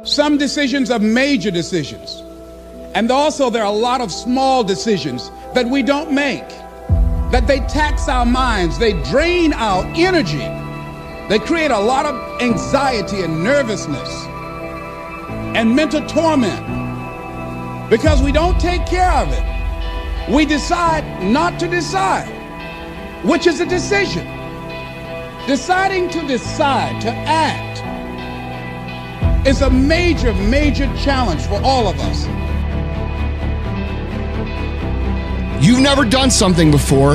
Some decisions are major decisions. And also there are a lot of small decisions that we don't make, that they tax our minds, they drain our energy, they create a lot of anxiety and nervousness and mental torment because we don't take care of it. We decide not to decide, which is a decision. Deciding to decide, to act, is a major, major challenge for all of us. You've never done something before.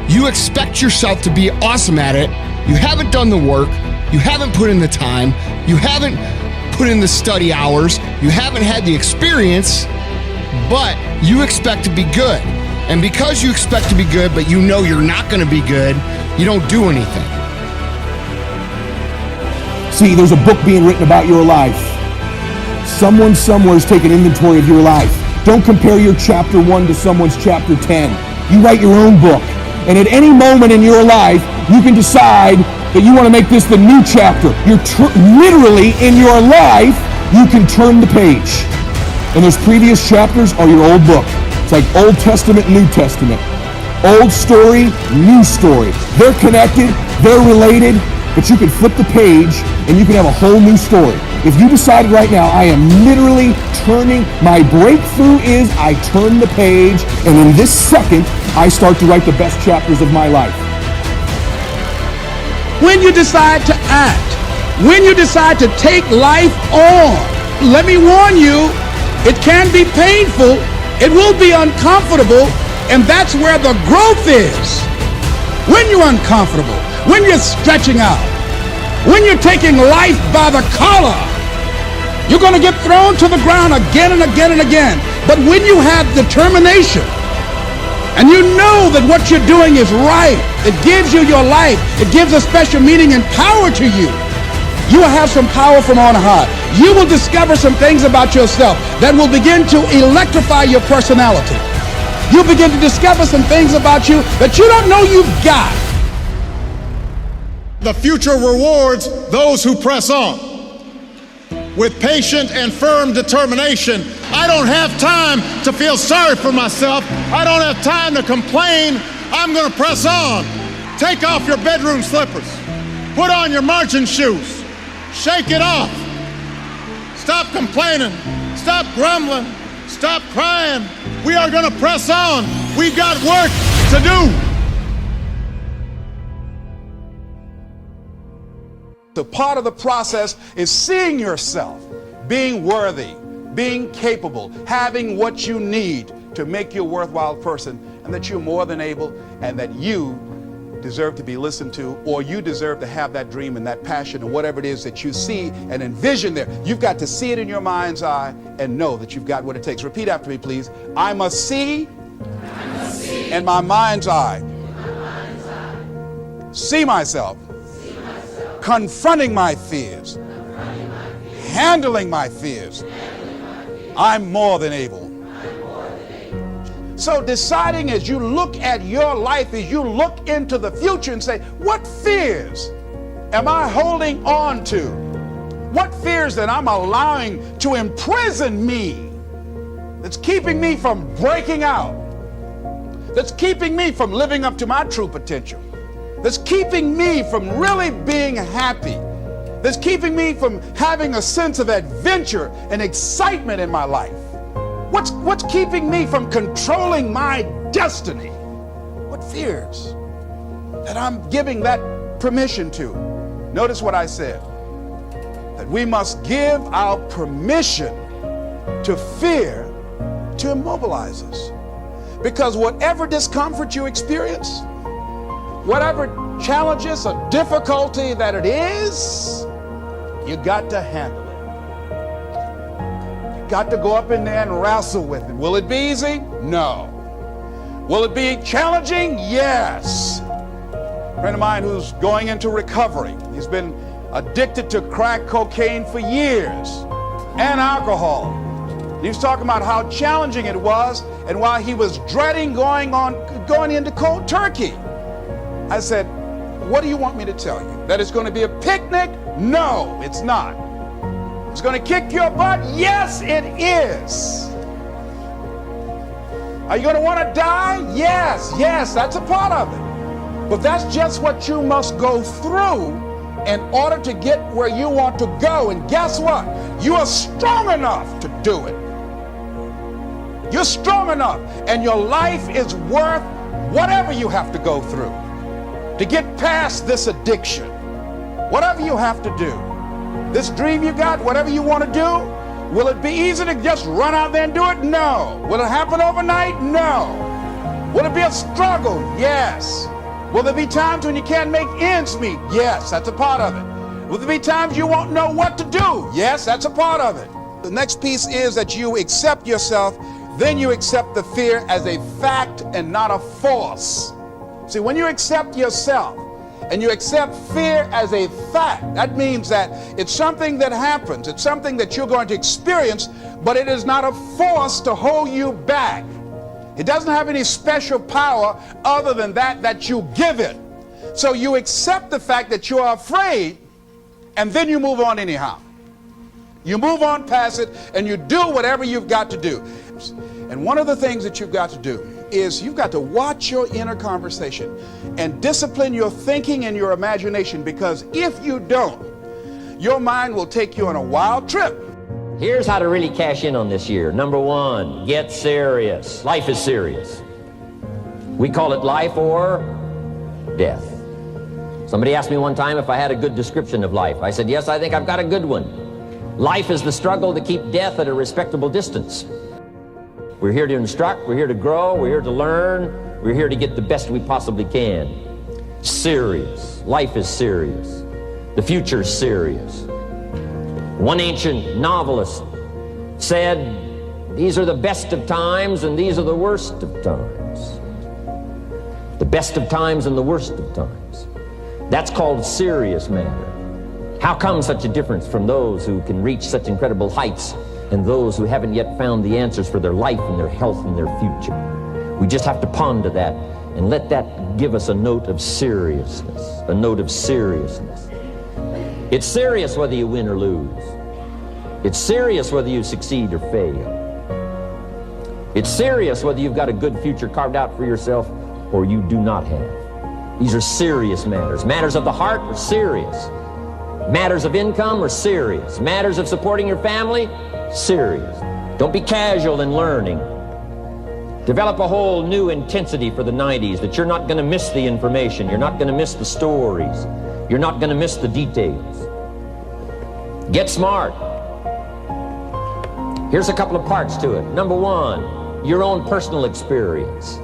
You expect yourself to be awesome at it. You haven't done the work. You haven't put in the time. You haven't put in the study hours. You haven't had the experience, but you expect to be good. And because you expect to be good, but you know you're not going to be good, you don't do anything. See, there's a book being written about your life. Someone somewhere is taking inventory of your life. Don't compare your chapter 1 to someone's chapter 10. You write your own book. And at any moment in your life, you can decide that you want to make this the new chapter. You're literally in your life, you can turn the page. And those previous chapters are your old book. It's like Old Testament, New Testament. Old story, new story. They're connected, they're related, but you can flip the page and you can have a whole new story. If you decide right now, I am literally turning, my breakthrough is I turn the page, and in this second, I start to write the best chapters of my life. When you decide to act, when you decide to take life on, let me warn you, it can be painful, it will be uncomfortable, and that's where the growth is. When you're uncomfortable, when you're stretching out, when you're taking life by the collar, you're going to get thrown to the ground again and again and again. But when you have determination and you know that what you're doing is right, it gives you your life, it gives a special meaning and power to you, you will have some power from on high. You will discover some things about yourself that will begin to electrify your personality. You'll begin to discover some things about you that you don't know you've got. The future rewards those who press on. With patient and firm determination, I don't have time to feel sorry for myself. I don't have time to complain. I'm going to press on. Take off your bedroom slippers. Put on your marching shoes. Shake it off. Stop complaining. Stop grumbling. Stop crying. We are going to press on. We've got work to do. So part of the process is seeing yourself, being worthy, being capable, having what you need to make you a worthwhile person, and that you're more than able, and that you deserve to be listened to, or you deserve to have that dream and that passion and whatever it is that you see and envision there. You've got to see it in your mind's eye and know that you've got what it takes. Repeat after me, please. I must see in my mind's eye. See myself. Confronting my fears, handling my fears. I'm more than able. So deciding as you look at your life, as you look into the future and say, what fears am I holding on to? What fears that I'm allowing to imprison me, that's keeping me from breaking out, that's keeping me from living up to my true potential, that's keeping me from really being happy, that's keeping me from having a sense of adventure and excitement in my life? What's keeping me from controlling my destiny? What fears that I'm giving that permission to? Notice what I said, that we must give our permission to fear to immobilize us. Because whatever discomfort you experience, whatever challenges or difficulty that it is, you got to handle it. You got to go up in there and wrestle with it. Will it be easy? No. Will it be challenging? Yes. A friend of mine who's going into recovery, he's been addicted to crack cocaine for years and alcohol. He was talking about how challenging it was and why he was dreading going into cold turkey. I said, what do you want me to tell you? That it's going to be a picnic? No, it's not. It's going to kick your butt? Yes, it is. Are you going to want to die? Yes, that's a part of it. But that's just what you must go through in order to get where you want to go. And guess what? You are strong enough to do it. You're strong enough, and your life is worth whatever you have to go through to get past this addiction. Whatever you have to do. This dream you got, whatever you want to do, will it be easy to just run out there and do it? No. Will it happen overnight? No. Will it be a struggle? Yes. Will there be times when you can't make ends meet? Yes, that's a part of it. Will there be times you won't know what to do? Yes, that's a part of it. The next piece is that you accept yourself, then you accept the fear as a fact and not a force. See, when you accept yourself and you accept fear as a fact, that means that it's something that happens. It's something that you're going to experience, but it is not a force to hold you back. It doesn't have any special power other than that you give it. So you accept the fact that you are afraid, and then you move on anyhow. You move on past it, and you do whatever you've got to do. And one of the things that you've got to do is you've got to watch your inner conversation and discipline your thinking and your imagination, because if you don't, your mind will take you on a wild trip. Here's how to really cash in on this year. Number one, get serious. Life is serious. We call it life or death. Somebody asked me one time if I had a good description of life. I said, yes, I think I've got a good one. Life is the struggle to keep death at a respectable distance. We're here to instruct, we're here to grow, we're here to learn, we're here to get the best we possibly can. Serious. Life is serious. The future's serious. One ancient novelist said, these are the best of times and these are the worst of times. The best of times and the worst of times. That's called serious matter. How come such a difference from those who can reach such incredible heights and those who haven't yet found the answers for their life and their health and their future? We just have to ponder that and let that give us a note of seriousness, a note of seriousness. It's serious whether you win or lose. It's serious whether you succeed or fail. It's serious whether you've got a good future carved out for yourself or you do not have. These are serious matters. Matters of the heart are serious. Matters of income are serious. Matters of supporting your family, serious. Don't be casual in learning. Develop a whole new intensity for the 90s that you're not going to miss the information. You're not going to miss the stories. You're not going to miss the details. Get smart. Here's a couple of parts to it. Number one, your own personal experience.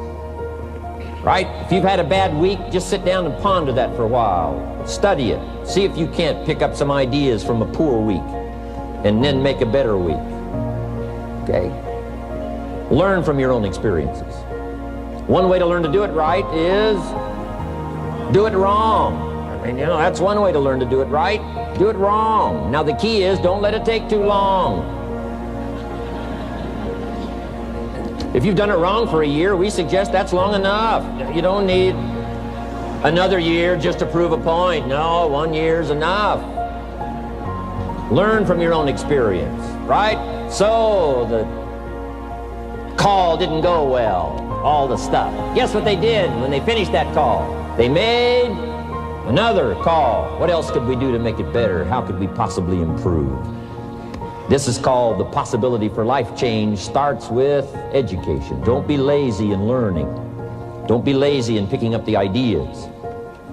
Right? If you've had a bad week, just sit down and ponder that for a while. Study it. See if you can't pick up some ideas from a poor week and then make a better week. Okay? Learn from your own experiences. One way to learn to do it right is do it wrong. I mean, that's one way to learn to do it right. Do it wrong. Now the key is don't let it take too long. If you've done it wrong for a year, we suggest that's long enough. You don't need another year just to prove a point. No, 1 year's enough. Learn from your own experience, right? So the call didn't go well, all the stuff. Guess what they did when they finished that call? They made another call. What else could we do to make it better? How could we possibly improve? This is called the possibility for life change starts with education. Don't be lazy in learning. Don't be lazy in picking up the ideas.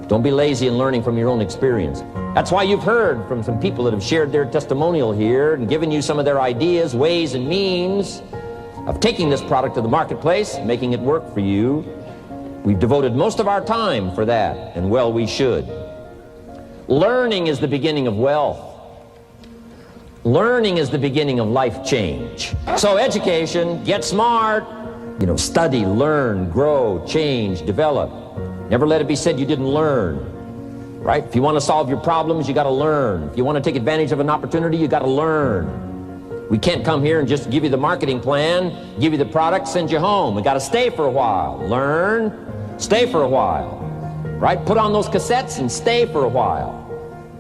Don't be lazy in learning from your own experience. That's why you've heard from some people that have shared their testimonial here and given you some of their ideas, ways, and means of taking this product to the marketplace, making it work for you. We've devoted most of our time for that, and well, we should. Learning is the beginning of wealth. Learning is the beginning of life change. So education, get smart, study, learn, grow, change, develop. Never let it be said you didn't learn, right? If you want to solve your problems, you got to learn. If you want to take advantage of an opportunity, you got to learn. We can't come here and just give you the marketing plan, give you the product, send you home. We got to stay for a while. Learn, stay for a while, right? Put on those cassettes and stay for a while.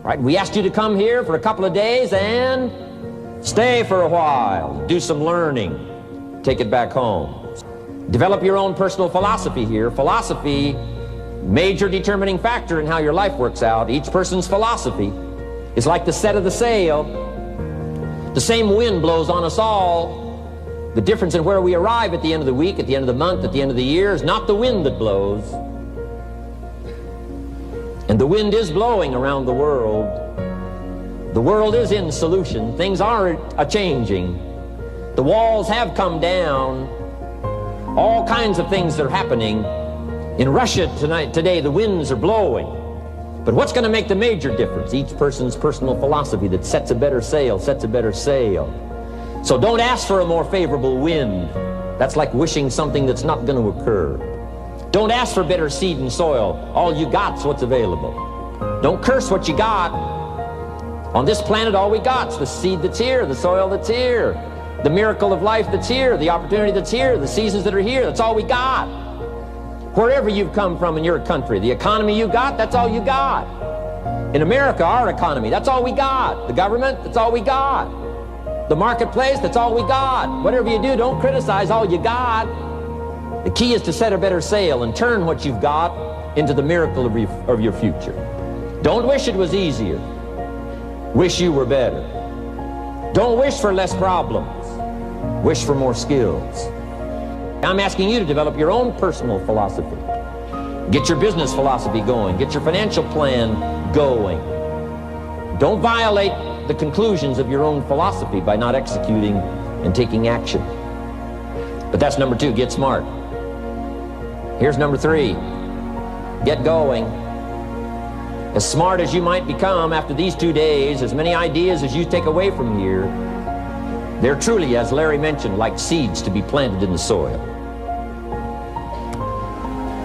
Right? We asked you to come here for a couple of days and Stay for a while, do some learning, take it back home. Develop your own personal philosophy here. Philosophy, major determining factor in how your life works out. Each person's philosophy is like the set of the sail. The same wind blows on us all. The difference in where we arrive at the end of the week, at the end of the month, at the end of the year is not the wind that blows. And the wind is blowing around the world. The world is in solution. Things are a-changing. The walls have come down. All kinds of things are happening. In Russia today, the winds are blowing. But what's going to make the major difference? Each person's personal philosophy that sets a better sail, sets a better sail. So don't ask for a more favorable wind. That's like wishing something that's not going to occur. Don't ask for better seed and soil. All you got's what's available. Don't curse what you got. On this planet, all we got's the seed that's here, the soil that's here, the miracle of life that's here, the opportunity that's here, the seasons that are here. That's all we got. Wherever you've come from in your country, the economy you got, that's all you got. In America, our economy, that's all we got. The government, that's all we got. The marketplace, that's all we got. Whatever you do, don't criticize all you got. The key is to set a better sail and turn what you've got into the miracle of your future. Don't wish it was easier. Wish you were better. Don't wish for less problems. Wish for more skills. I'm asking you to develop your own personal philosophy. Get your business philosophy going. Get your financial plan going. Don't violate the conclusions of your own philosophy by not executing and taking action. But that's number 2, get smart. Here's number 3, get going. As smart as you might become after these 2 days, as many ideas as you take away from here, they're truly, as Larry mentioned, like seeds to be planted in the soil.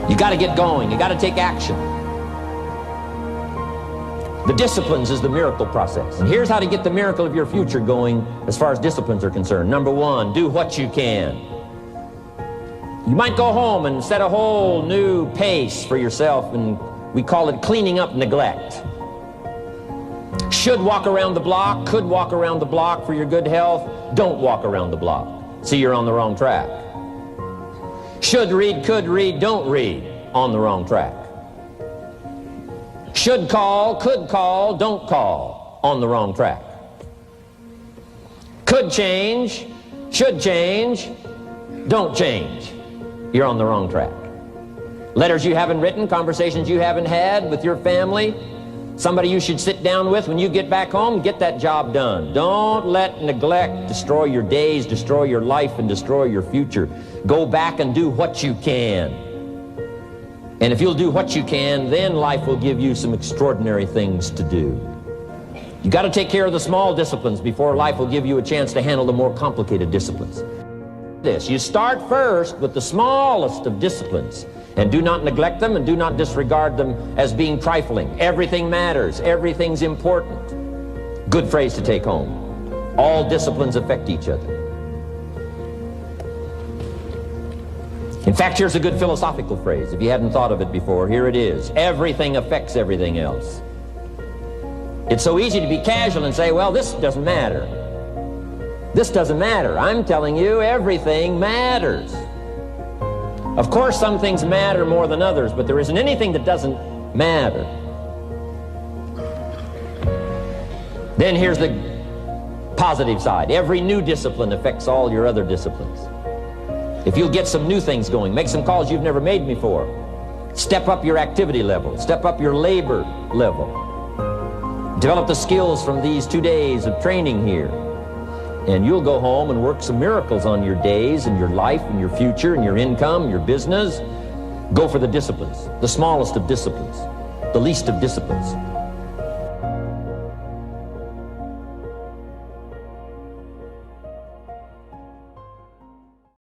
You got to get going. You got to take action. The disciplines is the miracle process. And here's how to get the miracle of your future going as far as disciplines are concerned. Number 1, do what you can. You might go home and set a whole new pace for yourself, and we call it cleaning up neglect. Should walk around the block, could walk around the block for your good health. Don't walk around the block. See, you're on the wrong track. Should read, could read, don't read. On the wrong track. Should call, could call, don't call. On the wrong track. Could change, should change, don't change. You're on the wrong track. Letters you haven't written, conversations you haven't had with your family, somebody you should sit down with when you get back home, get that job done. Don't let neglect destroy your days, destroy your life, and destroy your future. Go back and do what you can. And if you'll do what you can, then life will give you some extraordinary things to do. You got to take care of the small disciplines before life will give you a chance to handle the more complicated disciplines. You start first with the smallest of disciplines, and do not neglect them and do not disregard them as being trifling. Everything matters. Everything's important. Good phrase to take home. All disciplines affect each other. In fact, here's a good philosophical phrase. If you hadn't thought of it before, here it is. Everything affects everything else. It's so easy to be casual and say, well, this doesn't matter. This doesn't matter. I'm telling you, everything matters. Of course, some things matter more than others, but there isn't anything that doesn't matter. Then here's the positive side. Every new discipline affects all your other disciplines. If you'll get some new things going, make some calls you've never made before, step up your activity level, step up your labor level, develop the skills from these 2 days of training here, and you'll go home and work some miracles on your days and your life and your future and your income, your business. Go for the disciplines, the smallest of disciplines, the least of disciplines.